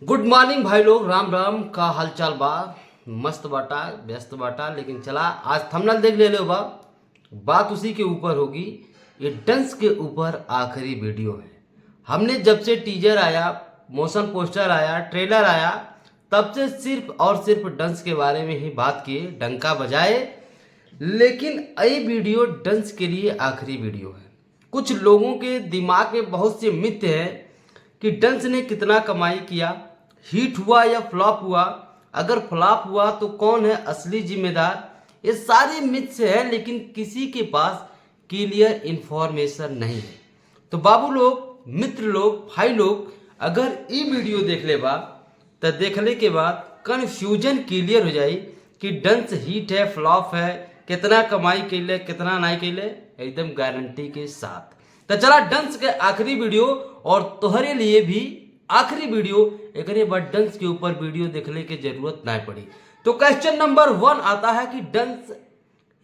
Good morning भाई लोग, राम राम का हालचाल बा। मस्त बाटा, व्यस्त बाटा, लेकिन चला आज थंबनेल देख ले लो बा। बात उसी के ऊपर होगी। ये डंस के ऊपर आखिरी वीडियो है। हमने जब से टीजर आया, मोशन पोस्टर आया, ट्रेलर आया, तब से सिर्फ और सिर्फ डंस के बारे में ही बात किए, डंका बजाए। लेकिन ये वीडियो डंस के लिए आखिरी वीडियो है। कुछ लोगों के दिमाग में बहुत से मिथ है कि डंस ने कितना कमाई किया, हिट हुआ या फ्लॉप हुआ, अगर फ्लॉप हुआ तो कौन है असली जिम्मेदार। ये सारे मिथ्स है, लेकिन किसी के पास क्लियर इंफॉर्मेशन नहीं है। तो बाबू लोग, मित्र लोग, भाई लोग, अगर ये वीडियो देख ले बा तो देखने के बाद कन्फ्यूजन क्लियर हो जाए कि डंस हिट है फ्लॉप है, कितना कमाई कैले कितना नहीं कैले, एकदम गारंटी के साथ। तो चला डंस के आखिरी वीडियो और तुम्हारे लिए भी आखिरी वीडियो, एक बार डंस के ऊपर वीडियो देखने की जरूरत नहीं पड़ी। तो क्वेश्चन नंबर 1 आता है कि डंस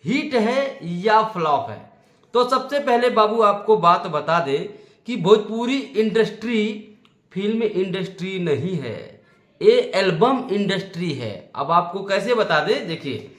हिट है या फ्लॉप है। तो सबसे पहले बाबू आपको बात बता दे कि भोजपुरी इंडस्ट्री फिल्म इंडस्ट्री नहीं है, ये एल्बम इंडस्ट्री है। अब आपको कैसे बता दे, देखिए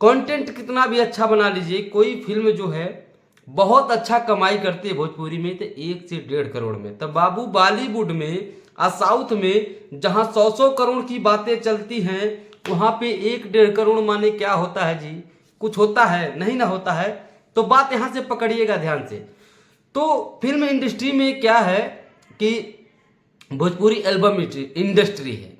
कंटेंट कितना भी अच्छा बना लीजिए, कोई फिल्म जो है बहुत अच्छा कमाई करती है भोजपुरी में तो 1 से 1.5 करोड़ में। तब बाबू बॉलीवुड में और साउथ में जहां 100 करोड़ की बातें चलती हैं, वहां पे 1-1.5 करोड़ माने क्या होता है जी? कुछ होता है? नहीं ना होता है। तो बात यहां से पकड़िएगा ध्यान से। तो फिल्म इंडस्ट्री में क्या है कि भोजपुरी एल्बम इंडस्ट्री है।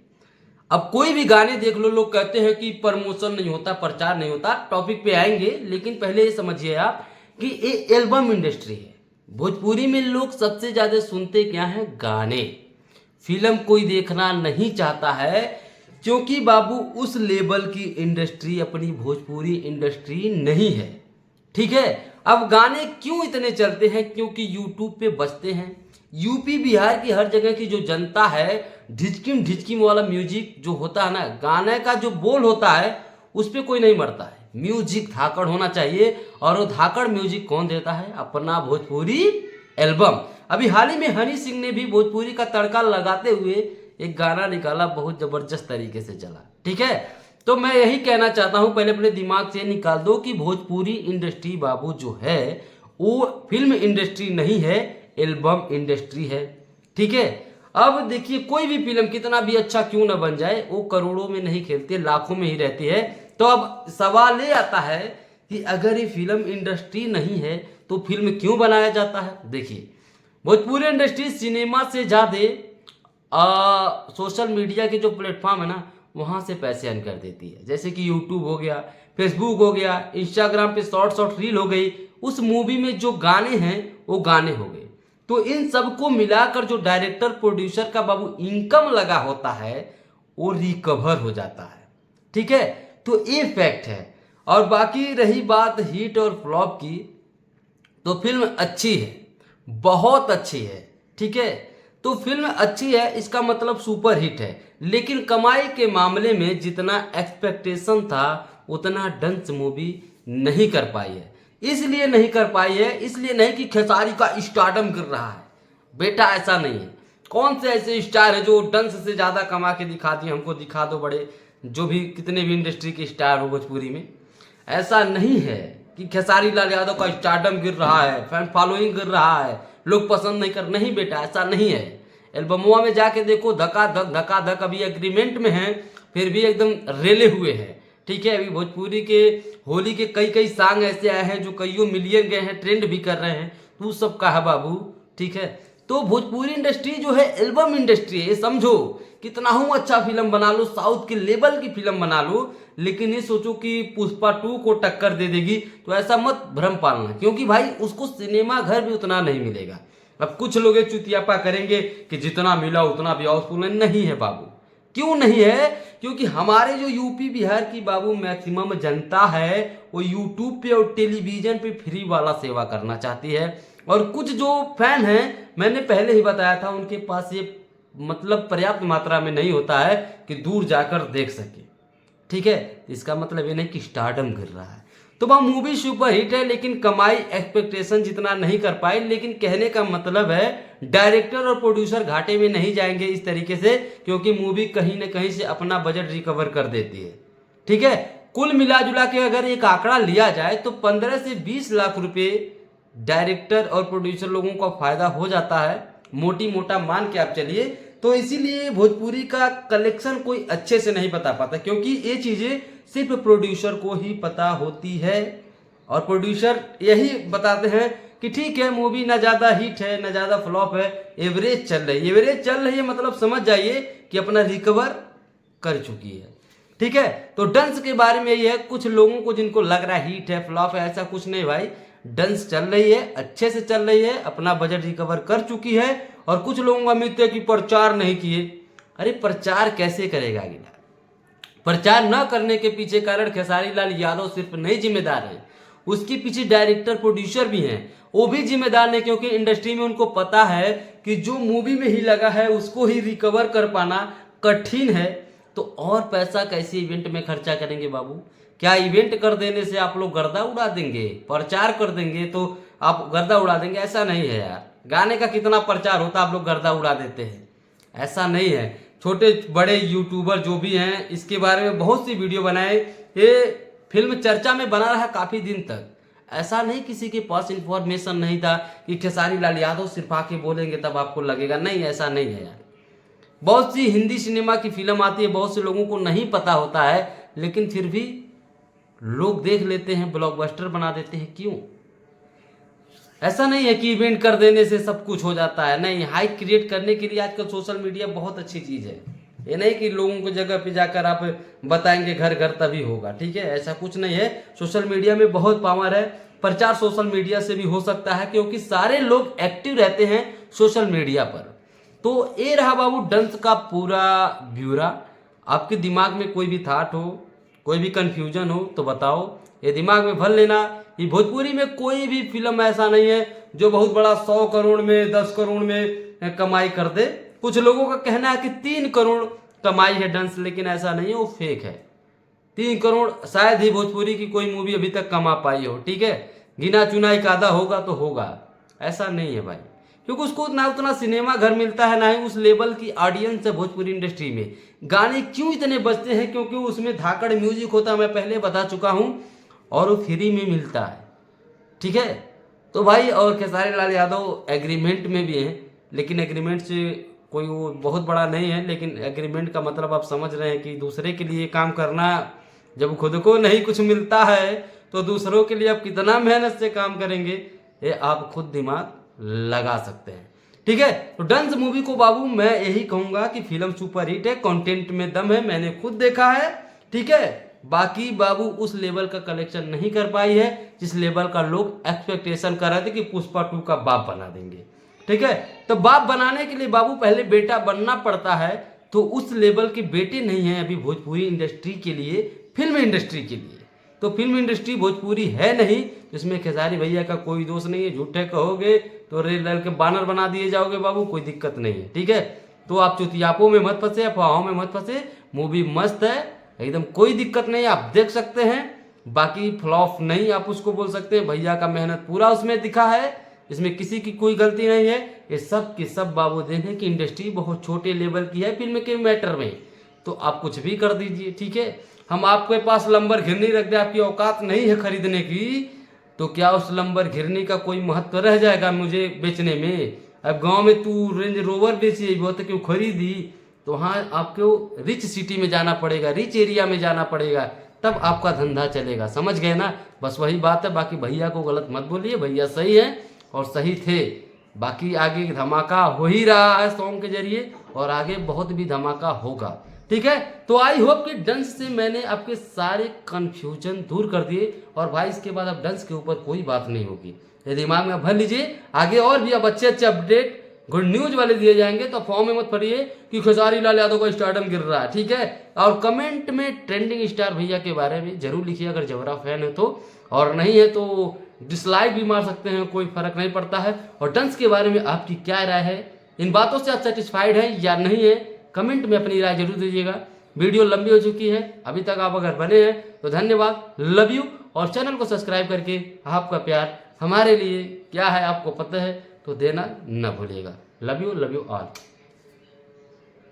अब कोई भी गाने देख लो, लोग कहते हैं कि प्रमोशन नहीं होता, प्रचार नहीं होता, टॉपिक पे आएंगे, लेकिन पहले ये समझिए आप कि ये एल्बम इंडस्ट्री है। भोजपुरी में लोग सबसे ज्यादा सुनते क्या है? गाने। फिल्म कोई देखना नहीं चाहता है, क्योंकि बाबू उस लेवल की इंडस्ट्री अपनी भोजपुरी इंडस्ट्री नहीं है। ठीक है। अब गाने क्यों इतने चलते हैं? क्योंकि यूट्यूब पे बजते हैं। यूपी बिहार की हर जगह की जो जनता है, ढिचकिम ढिचकिम वाला म्यूजिक जो होता है ना, गाने का जो बोल होता है उस पर कोई नहीं मरता है। म्यूजिक धाकड़ होना चाहिए, और वो धाकड़ म्यूजिक कौन देता है? अपना भोजपुरी एल्बम। अभी हाल ही में हनी सिंह ने भी भोजपुरी का तड़का लगाते हुए एक गाना निकाला, बहुत जबरदस्त तरीके से चला। ठीक है। तो मैं यही कहना चाहता हूं, पहले अपने दिमाग से निकाल दो कि भोजपुरी इंडस्ट्री बाबू जो है वो फिल्म इंडस्ट्री नहीं है, एल्बम इंडस्ट्री है। ठीक है। अब देखिए, कोई भी फिल्म कितना भी अच्छा क्यों ना बन जाए, वो करोड़ों में नहीं खेलती, लाखों में ही रहती है। तो अब सवाल ये आता है कि अगर ये फिल्म इंडस्ट्री नहीं है तो फिल्म क्यों बनाया जाता है? देखिए, भोजपुरी इंडस्ट्री सिनेमा से ज़्यादा सोशल मीडिया के जो प्लेटफॉर्म है ना, वहाँ से पैसे अर्न कर देती है। जैसे कि यूट्यूब हो गया, फेसबुक हो गया, इंस्टाग्राम पे शॉर्ट रील हो गई, उस मूवी में जो गाने हैं वो गाने हो गए। तो इन सबको मिलाकर जो डायरेक्टर प्रोड्यूसर का बाबू इनकम लगा होता है वो रिकवर हो जाता है। ठीक है। तो ये फैक्ट है। और बाकी रही बात हिट और फ्लॉप की, तो फिल्म अच्छी है, बहुत अच्छी है। ठीक है। तो फिल्म अच्छी है इसका मतलब सुपर हिट है, लेकिन कमाई के मामले में जितना एक्सपेक्टेशन था उतना डंस मूवी नहीं कर पाई है। इसलिए नहीं कर पाई है, इसलिए नहीं कि खेसारी का स्टारडम गिर रहा है। बेटा ऐसा नहीं है। कौन से ऐसे स्टार है जो डंस से ज्यादा कमा के दिखा दिए? हमको दिखा दो बड़े, जो भी कितने भी इंडस्ट्री के स्टार हो भोजपुरी में। ऐसा नहीं है कि खेसारी लाल यादव का स्टारडम गिर रहा है, फैन फॉलोइंग गिर रहा है, लोग पसंद नहीं कर। नहीं बेटा, ऐसा नहीं है। एल्बमों में जाके देखो, धका धक अभी एग्रीमेंट में है, फिर भी एकदम रेले हुए हैं। ठीक है। अभी भोजपुरी के होली के कई सॉन्ग ऐसे आए हैं जो कईयों मिलियन गए हैं, ट्रेंड भी कर रहे हैं। तो सब का है बाबू। ठीक है। तो भोजपुरी इंडस्ट्री जो है एल्बम इंडस्ट्री है, ये समझो। कितना हूँ अच्छा फिल्म बना लो, साउथ के लेवल की फिल्म बना लो, लेकिन ये सोचो कि पुष्पा 2 को टक्कर दे देगी, तो ऐसा मत भ्रम पालना, क्योंकि भाई उसको सिनेमा घर भी उतना नहीं मिलेगा। अब कुछ लोग चुतियापा करेंगे कि जितना मिला उतना भी हाउसफुल नहीं है बाबू। क्यों नहीं है? क्योंकि हमारे जो यूपी बिहार की बाबू मैक्सिमम जनता है वो यूट्यूब पे और टेलीविजन पे फ्री वाला सेवा करना चाहती है। और कुछ जो फैन हैं, मैंने पहले ही बताया था, उनके पास ये मतलब पर्याप्त मात्रा में नहीं होता है कि दूर जाकर देख सके। ठीक है। इसका मतलब ये नहीं कि स्टारडम गिर रहा है। तो वह मूवी सुपर हिट है लेकिन कमाई एक्सपेक्टेशन जितना नहीं कर पाई। लेकिन कहने का मतलब है डायरेक्टर और प्रोड्यूसर घाटे में नहीं जाएंगे इस तरीके से, क्योंकि मूवी कहीं ना कहीं से अपना बजट रिकवर कर देती है। ठीक है, कुल मिला जुला के अगर एक आंकड़ा लिया जाए तो 15 से 20 लाख रुपए डायरेक्टर और प्रोड्यूसर लोगों का फायदा हो जाता है, मोटी मोटा मान के आप चलिए। तो इसीलिए भोजपुरी का कलेक्शन कोई अच्छे से नहीं बता पाता, क्योंकि ये चीजें सिर्फ प्रोड्यूसर को ही पता होती है और प्रोड्यूसर यही बताते हैं कि ठीक है मूवी ना ज्यादा हिट है ना ज्यादा फ्लॉप है, एवरेज चल रही है। एवरेज चल रही है मतलब समझ जाइए कि अपना रिकवर कर चुकी है। ठीक है, तो डंस के बारे में ये है, कुछ लोगों को जिनको लग रहा है हिट है फ्लॉप है, ऐसा कुछ नहीं भाई। डंस चल रही है, अच्छे से चल रही है, अपना बजट रिकवर कर चुकी है। और कुछ लोगों का मित्र है कि प्रचार नहीं किए। अरे प्रचार कैसे करेगा गिला? प्रचार न करने के पीछे कारण खेसारी लाल यादव सिर्फ नहीं जिम्मेदार है, उसके पीछे डायरेक्टर प्रोड्यूसर भी हैं, वो भी जिम्मेदार नहीं, क्योंकि इंडस्ट्री में उनको पता है कि जो मूवी में ही लगा है उसको ही रिकवर कर पाना कठिन है। तो और पैसा कैसे इवेंट में खर्चा करेंगे बाबू? क्या इवेंट कर देने से आप लोग गर्दा उड़ा देंगे? प्रचार कर देंगे तो आप गर्दा उड़ा देंगे? ऐसा नहीं है यार। गाने का कितना प्रचार होता है, आप लोग गर्दा उड़ा देते हैं, ऐसा नहीं है। छोटे बड़े यूट्यूबर जो भी हैं इसके बारे में बहुत सी वीडियो बनाए, ये फिल्म चर्चा में बना रहा काफी दिन तक। ऐसा नहीं किसी के पास इंफॉर्मेशन नहीं था कि खेसारी लाल यादव सिर्फ आके बोलेंगे तब आपको लगेगा, नहीं ऐसा नहीं है यार। बहुत सी हिंदी सिनेमा की फिल्म आती है, बहुत से लोगों को नहीं पता होता है, लेकिन फिर भी लोग देख लेते हैं, ब्लॉकबस्टर बना देते हैं। क्यों? ऐसा नहीं है कि इवेंट कर देने से सब कुछ हो जाता है, नहीं। हाइप क्रिएट करने के लिए आजकल सोशल मीडिया बहुत अच्छी चीज है। ये नहीं कि लोगों को जगह पे जाकर आप बताएंगे घर घर तभी होगा, ठीक है, ऐसा कुछ नहीं है। सोशल मीडिया में बहुत पावर है, प्रचार सोशल मीडिया से भी हो सकता है, क्योंकि सारे लोग एक्टिव रहते हैं सोशल मीडिया पर। तो ये रहा बाबू डंस का पूरा ब्यूरा। आपके दिमाग में कोई भी थाट हो, कोई भी कंफ्यूजन हो तो बताओ, ये दिमाग में भर लेना। ये भोजपुरी में कोई भी फिल्म ऐसा नहीं है जो बहुत बड़ा 100 करोड़ में 10 करोड़ में कमाई कर दे। कुछ लोगों का कहना है कि 3 करोड़ कमाई है डंस, लेकिन ऐसा नहीं है, वो फेक है। 3 करोड़ शायद ही भोजपुरी की कोई मूवी अभी तक कमा पाई हो, ठीक है, गिना चुना एक आधा होगा तो होगा, ऐसा नहीं है भाई। क्योंकि उसको ना उतना सिनेमा घर मिलता है, ना ही उस लेवल की ऑडियंस है भोजपुरी इंडस्ट्री में। गाने क्यों इतने बजते हैं? क्योंकि उसमें धाकड़ म्यूजिक होता है, मैं पहले बता चुका हूं, और वो फ्री में मिलता है, ठीक है। तो भाई और खेसारी लाल यादव एग्रीमेंट में भी हैं, लेकिन एग्रीमेंट से कोई वो बहुत बड़ा नहीं है। लेकिन एग्रीमेंट का मतलब आप समझ रहे हैं कि दूसरे के लिए काम करना, जब खुद को नहीं कुछ मिलता है तो दूसरों के लिए आप कितना मेहनत से काम करेंगे, ये आप खुद दिमाग लगा सकते हैं, ठीक है। तो डंस मूवी को बाबू मैं यही कहूंगा कि फिल्म सुपर हिट है, कंटेंट में दम है, मैंने खुद देखा है, ठीक है। बाकी बाबू उस लेवल का कलेक्शन नहीं कर पाई है जिस लेवल का लोग एक्सपेक्टेशन कर रहे थे कि पुष्पा 2 का बाप बना देंगे, ठीक है। तो बाप बनाने के लिए बाबू पहले बेटा बनना पड़ता है, तो उस लेवल के बेटे नहीं हैं अभी भोजपुरी इंडस्ट्री के लिए, फिल्म इंडस्ट्री के लिए। तो फिल्म इंडस्ट्री भोजपुरी है नहीं, जिसमें खेसारी भैया का कोई दोष नहीं है। झूठे कहोगे तो रेल रेल के बानर बना दिए जाओगे बाबू, कोई दिक्कत नहीं है, ठीक है। तो आप चुतियापों में मत फंसे, अफवाहों में मत फंसे। मूवी मस्त है एकदम, कोई दिक्कत नहीं है, आप देख सकते हैं। बाकी फ्लॉप नहीं आप उसको बोल सकते हैं, भैया का मेहनत पूरा उसमें दिखा है, इसमें किसी की कोई गलती नहीं है। ये सब की सब बाबू देन है कि इंडस्ट्री बहुत छोटे लेवल की है फिल्म के मैटर में, तो आप कुछ भी कर दीजिए, ठीक है। हम आपके पास लंबर घिरनी रख दे, आपकी औकात नहीं है खरीदने की, तो क्या उस लंबर घिरनी का कोई महत्व रह जाएगा मुझे बेचने में? अब गांव में तू रेंज रोवर बेची, बहुत क्यों खरीदी, तो हाँ आपको रिच सिटी में जाना पड़ेगा, रिच एरिया में जाना पड़ेगा, तब आपका धंधा चलेगा, समझ गए ना। बस वही बात है। बाकी भैया को गलत मत बोलिए, भैया सही है और सही थे। बाकी आगे धमाका हो ही रहा है सॉन्ग के जरिए, और आगे बहुत भी धमाका होगा, ठीक है। तो आई होप कि डंस से मैंने आपके सारे कंफ्यूजन दूर कर दिए, और भाई इसके बाद अब डंस के ऊपर कोई बात नहीं होगी, ये दिमाग में भर लीजिए। आगे और भी अब अच्छे अच्छे अपडेट गुड न्यूज वाले दिए जाएंगे, तो फॉर्म में मत पड़िए कि खेसारी लाल यादव का स्टारडम गिर रहा है, ठीक है। और कमेंट में ट्रेंडिंग स्टार भैया के बारे में जरूर लिखिए अगर जबरा फैन है तो, और नहीं है तो डिसलाइक भी मार सकते हैं, कोई फर्क नहीं पड़ता है। और डंस के बारे में आपकी क्या राय है, इन बातों से आप सेटिस्फाइड हैं या नहीं है, कमेंट में अपनी राय जरूर दीजिएगा। वीडियो लंबी हो चुकी है, अभी तक आप अगर बने हैं तो धन्यवाद, लव यू। और चैनल को सब्सक्राइब करके आपका प्यार हमारे लिए क्या है आपको पता है, तो देना न भूलिएगा। Love you all.